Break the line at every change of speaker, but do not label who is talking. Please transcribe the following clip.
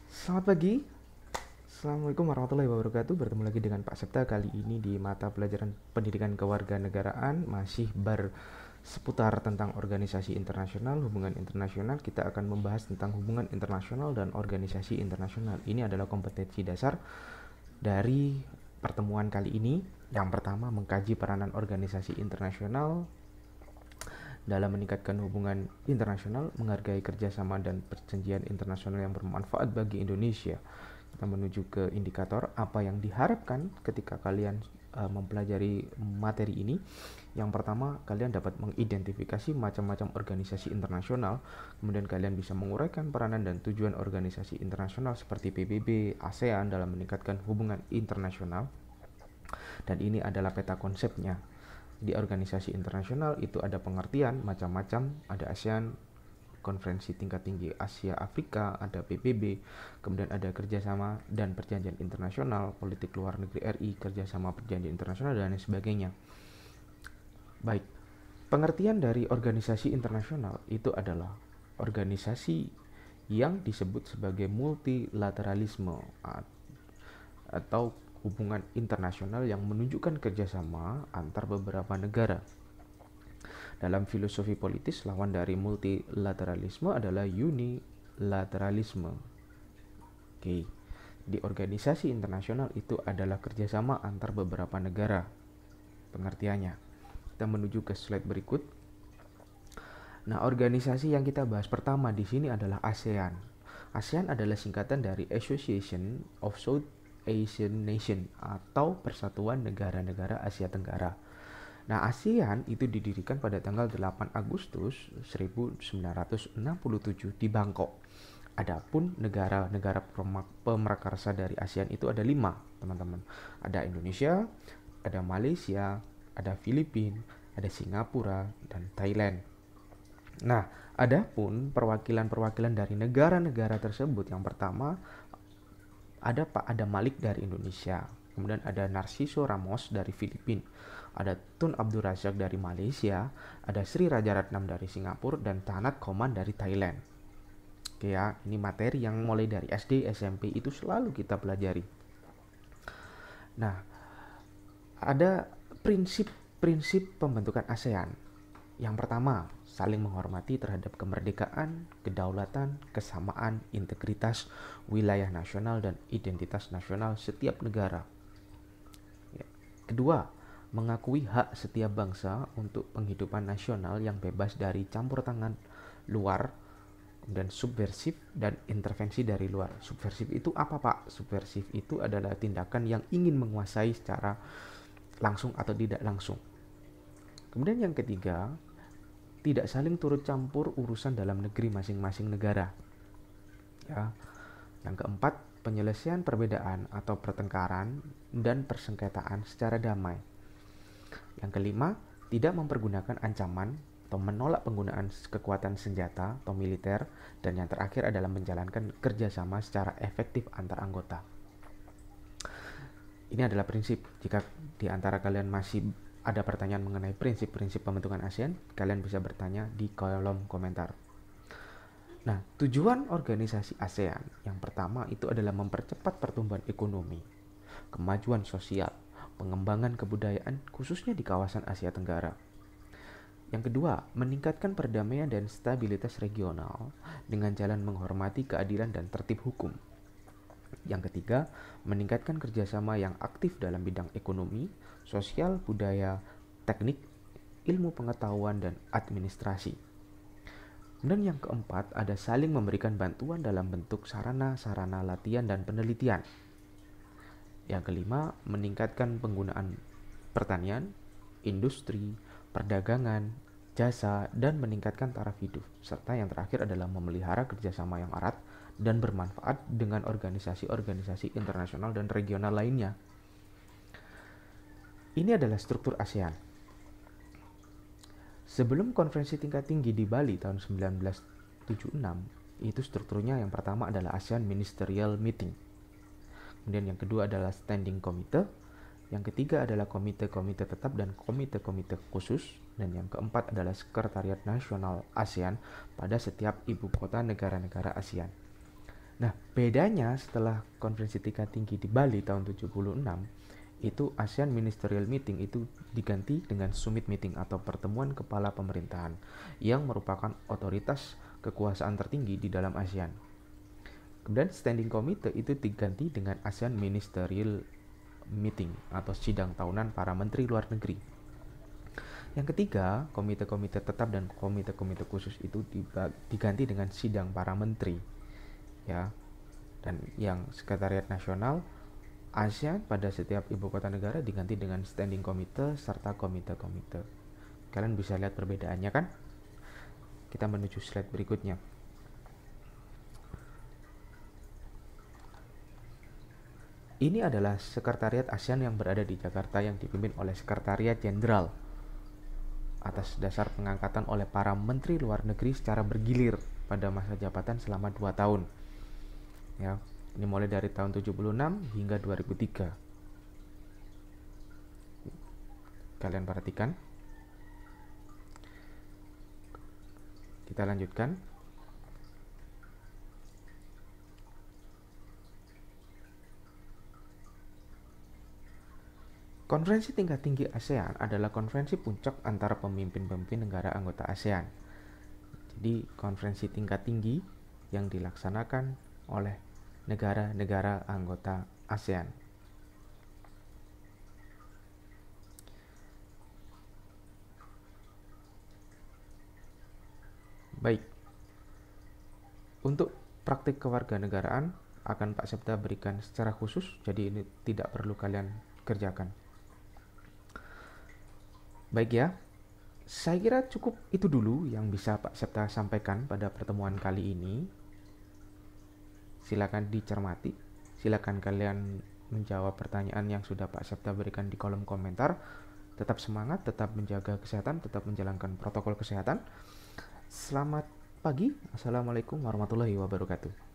Selamat pagi, Assalamualaikum warahmatullahi wabarakatuh. Bertemu lagi dengan Pak Septa kali ini di mata pelajaran pendidikan kewarganegaraan masih seputar tentang organisasi internasional, hubungan internasional. Kita akan membahas tentang hubungan internasional dan organisasi internasional. Ini adalah kompetensi dasar dari pertemuan kali ini. Yang pertama, mengkaji peranan organisasi internasional dalam meningkatkan hubungan internasional, menghargai kerjasama dan perjanjian internasional yang bermanfaat bagi Indonesia. Kita menuju ke indikator apa yang diharapkan ketika kalian mempelajari materi ini. Yang pertama, kalian dapat mengidentifikasi macam-macam organisasi internasional, kemudian kalian bisa menguraikan peranan dan tujuan organisasi internasional seperti PBB, ASEAN dalam meningkatkan hubungan internasional. Dan ini adalah peta konsepnya. Di organisasi internasional itu ada pengertian macam-macam, ada ASEAN, konferensi tingkat tinggi Asia Afrika, ada PBB, kemudian ada kerjasama dan perjanjian internasional, politik luar negeri RI, kerjasama perjanjian internasional, dan lain sebagainya. Baik, pengertian dari organisasi internasional itu adalah organisasi yang disebut sebagai multilateralisme atau hubungan internasional yang menunjukkan kerjasama antar beberapa negara. Dalam filosofi politis, lawan dari multilateralisme adalah unilateralisme. Oke, di organisasi internasional itu adalah kerjasama antar beberapa negara. Pengertiannya. Kita menuju ke slide berikut. Nah, organisasi yang kita bahas pertama di sini adalah ASEAN. ASEAN adalah singkatan dari Association of South Asian Nation atau Persatuan Negara-Negara Asia Tenggara. Nah, ASEAN itu didirikan pada tanggal 8 Agustus 1967 di Bangkok. Adapun negara-negara pemerkarsa dari ASEAN itu ada 5, teman-teman. Ada Indonesia, ada Malaysia, ada Filipina, ada Singapura, dan Thailand. Nah, adapun perwakilan-perwakilan dari negara-negara tersebut, yang pertama ada Pak Adam Malik dari Indonesia, kemudian ada Narciso Ramos dari Filipina, ada Tun Abdul Razak dari Malaysia, ada Sri Rajaratnam dari Singapura, dan Tanat Koman dari Thailand. Oke ya, ini materi yang mulai dari SD, SMP itu selalu kita pelajari. Nah, ada prinsip-prinsip pembentukan ASEAN. Yang pertama, saling menghormati terhadap kemerdekaan, kedaulatan, kesamaan, integritas, wilayah nasional, dan identitas nasional setiap negara. Ya. Kedua, mengakui hak setiap bangsa untuk penghidupan nasional yang bebas dari campur tangan luar dan subversif dan intervensi dari luar. Subversif itu apa, Pak? Subversif itu adalah tindakan yang ingin menguasai secara langsung atau tidak langsung. Kemudian yang ketiga, tidak saling turut campur urusan dalam negeri masing-masing negara. Ya. Yang keempat, penyelesaian perbedaan atau pertengkaran dan persengketaan secara damai. Yang kelima, tidak mempergunakan ancaman atau menolak penggunaan kekuatan senjata atau militer. Dan yang terakhir adalah menjalankan kerjasama secara efektif antar anggota. Ini adalah prinsip. Jika di antara kalian masih ada pertanyaan mengenai prinsip-prinsip pembentukan ASEAN, kalian bisa bertanya di kolom komentar. Nah, tujuan organisasi ASEAN yang pertama itu adalah mempercepat pertumbuhan ekonomi, kemajuan sosial, pengembangan kebudayaan khususnya di kawasan Asia Tenggara. Yang kedua, meningkatkan perdamaian dan stabilitas regional dengan jalan menghormati keadilan dan tertib hukum. Yang ketiga, meningkatkan kerjasama yang aktif dalam bidang ekonomi, sosial, budaya, teknik, ilmu pengetahuan, dan administrasi. Dan yang keempat, ada saling memberikan bantuan dalam bentuk sarana-sarana latihan dan penelitian. Yang kelima, meningkatkan penggunaan pertanian, industri, perdagangan, jasa, dan meningkatkan taraf hidup. Serta yang terakhir adalah memelihara kerjasama yang erat dan bermanfaat dengan organisasi-organisasi internasional dan regional lainnya. Ini adalah struktur ASEAN. Sebelum konferensi tingkat tinggi di Bali tahun 1976, itu strukturnya yang pertama adalah ASEAN Ministerial Meeting. Kemudian yang kedua adalah Standing Committee, yang ketiga adalah komite-komite tetap dan komite-komite khusus, dan yang keempat adalah Sekretariat Nasional ASEAN pada setiap ibu kota negara-negara ASEAN. Nah, bedanya setelah konferensi tingkat tinggi di Bali tahun 76, itu ASEAN Ministerial Meeting itu diganti dengan Summit Meeting atau pertemuan kepala pemerintahan yang merupakan otoritas kekuasaan tertinggi di dalam ASEAN. Kemudian Standing Committee itu diganti dengan ASEAN Ministerial Meeting atau sidang tahunan para menteri luar negeri. Yang ketiga, komite-komite tetap dan komite-komite khusus itu diganti dengan sidang para menteri, ya. Dan yang sekretariat nasional ASEAN pada setiap ibu kota negara diganti dengan standing committee serta komite-komite. Kalian bisa lihat perbedaannya kan? Kita menuju slide berikutnya. Ini adalah sekretariat ASEAN yang berada di Jakarta yang dipimpin oleh Sekretariat Jenderal atas dasar pengangkatan oleh para menteri luar negeri secara bergilir pada masa jabatan selama 2 tahun. Ya, ini mulai dari tahun 76 hingga 2003. Kalian perhatikan. Kita lanjutkan. Konferensi tingkat tinggi ASEAN adalah konferensi puncak antara pemimpin-pemimpin negara anggota ASEAN. Jadi, konferensi tingkat tinggi yang dilaksanakan oleh negara-negara anggota ASEAN. Baik. Untuk praktik kewarganegaraan akan Pak Septa berikan secara khusus, jadi ini tidak perlu kalian kerjakan. Baik ya, saya kira cukup itu dulu yang bisa Pak Septa sampaikan pada pertemuan kali ini. Silakan dicermati, silakan kalian menjawab pertanyaan yang sudah Pak Septa berikan di kolom komentar. Tetap semangat, tetap menjaga kesehatan, tetap menjalankan protokol kesehatan. Selamat pagi, Assalamualaikum warahmatullahi wabarakatuh.